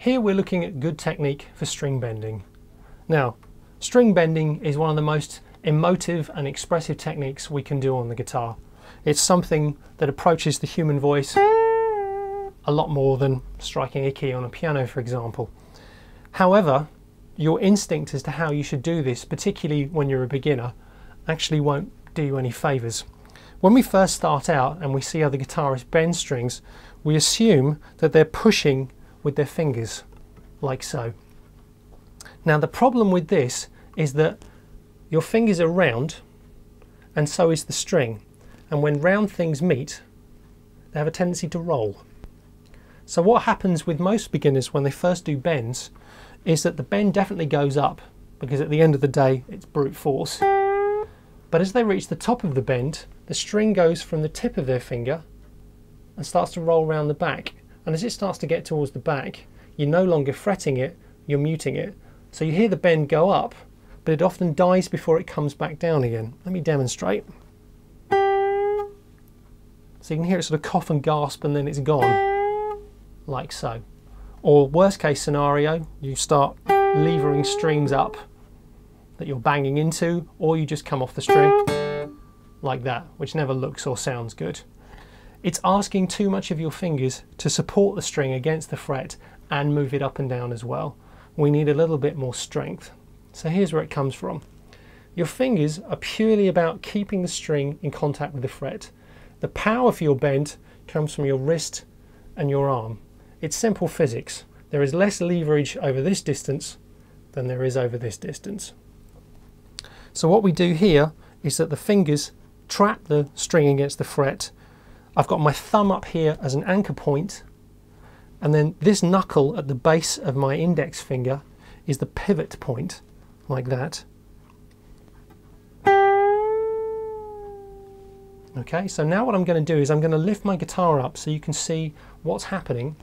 Here we're looking at good technique for string bending. Now, string bending is one of the most emotive and expressive techniques we can do on the guitar. It's something that approaches the human voice a lot more than striking a key on a piano, for example. However, your instinct as to how you should do this, particularly when you're a beginner, actually won't do you any favours. When we first start out and we see other guitarists bend strings, we assume that they're pushing with their fingers, like so. Now the problem with this is that your fingers are round and so is the string, and when round things meet they have a tendency to roll. So what happens with most beginners when they first do bends is that the bend definitely goes up, because at the end of the day it's brute force. But as they reach the top of the bend, the string goes from the tip of their finger and starts to roll around the back. And as it starts to get towards the back, you're no longer fretting it, you're muting it. So you hear the bend go up, but it often dies before it comes back down again. Let me demonstrate. So you can hear it sort of cough and gasp and then it's gone, like so. Or worst case scenario, you start levering strings up that you're banging into, or you just come off the string like that, which never looks or sounds good. It's asking too much of your fingers to support the string against the fret and move it up and down as well. We need a little bit more strength. So here's where it comes from. Your fingers are purely about keeping the string in contact with the fret. The power for your bend comes from your wrist and your arm. It's simple physics. There is less leverage over this distance than there is over this distance. So what we do here is that the fingers trap the string against the fret. I've got my thumb up here as an anchor point, and then this knuckle at the base of my index finger is the pivot point, like that. Okay, so now what I'm going to do is I'm going to lift my guitar up so you can see what's happening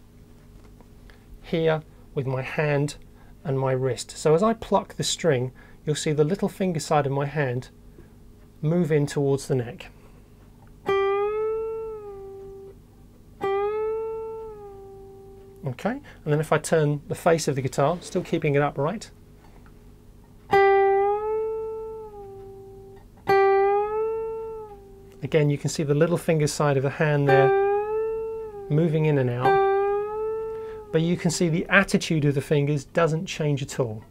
here with my hand and my wrist. So as I pluck the string, you'll see the little finger side of my hand move in towards the neck. Okay, and then if I turn the face of the guitar, still keeping it upright, again you can see the little finger side of the hand there moving in and out, but you can see the attitude of the fingers doesn't change at all,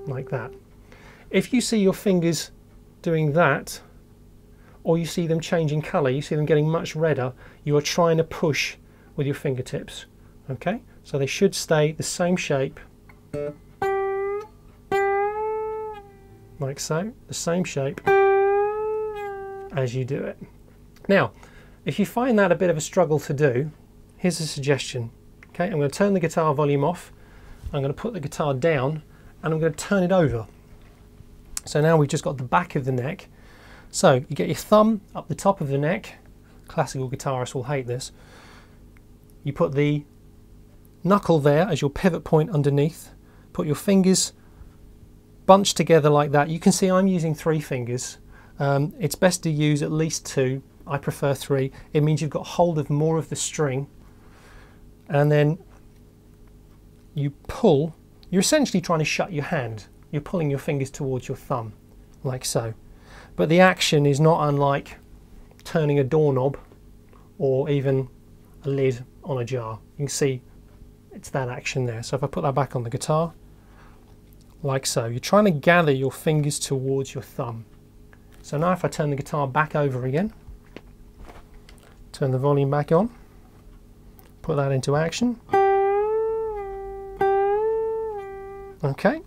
like that. If you see your fingers doing that, or you see them changing colour, you see them getting much redder, you are trying to push with your fingertips. Okay, so they should stay the same shape, like so, the same shape as you do it. Now, if you find that a bit of a struggle to do, here's a suggestion. Okay, I'm going to turn the guitar volume off, I'm going to put the guitar down, and I'm going to turn it over. So now we've just got the back of the neck. So you get your thumb up the top of the neck. Classical guitarists will hate this. You put the knuckle there as your pivot point underneath. Put your fingers bunched together like that. You can see I'm using 3 fingers. It's best to use at least 2. I prefer 3. It means you've got hold of more of the string. And then you pull. You're essentially trying to shut your hand. You're pulling your fingers towards your thumb, like so. But the action is not unlike turning a doorknob or even a lid on a jar. You can see it's that action there. So if I put that back on the guitar, like so, you're trying to gather your fingers towards your thumb. So now if I turn the guitar back over again, turn the volume back on, put that into action. Okay.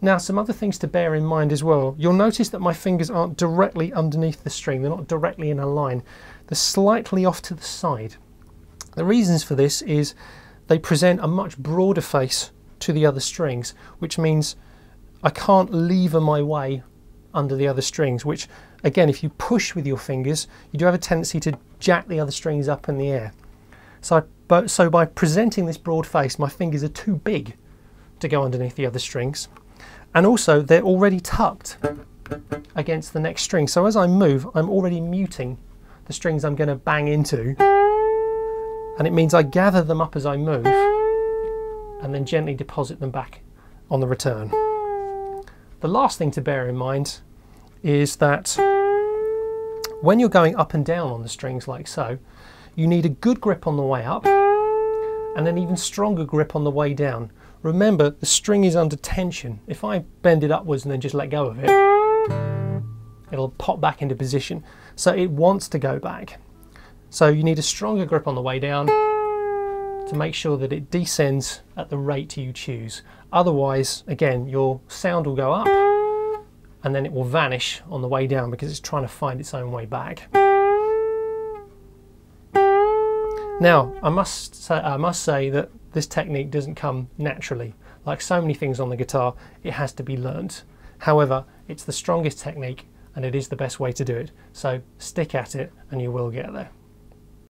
Now some other things to bear in mind as well. You'll notice that my fingers aren't directly underneath the string. They're not directly in a line. They're slightly off to the side. The reasons for this is they present a much broader face to the other strings, which means I can't lever my way under the other strings, which again, if you push with your fingers, you do have a tendency to jack the other strings up in the air. So by presenting this broad face, my fingers are too big to go underneath the other strings. And also they're already tucked against the next string. So as I move, I'm already muting the strings I'm going to bang into. And it means I gather them up as I move and then gently deposit them back on the return. The last thing to bear in mind is that when you're going up and down on the strings like so, you need a good grip on the way up and an even stronger grip on the way down. Remember, the string is under tension. If I bend it upwards and then just let go of it, it'll pop back into position. So it wants to go back. So you need a stronger grip on the way down to make sure that it descends at the rate you choose. Otherwise, again, your sound will go up and then it will vanish on the way down because it's trying to find its own way back. Now, I must say that this technique doesn't come naturally. Like so many things on the guitar, it has to be learnt. However, it's the strongest technique and it is the best way to do it. So stick at it and you will get there.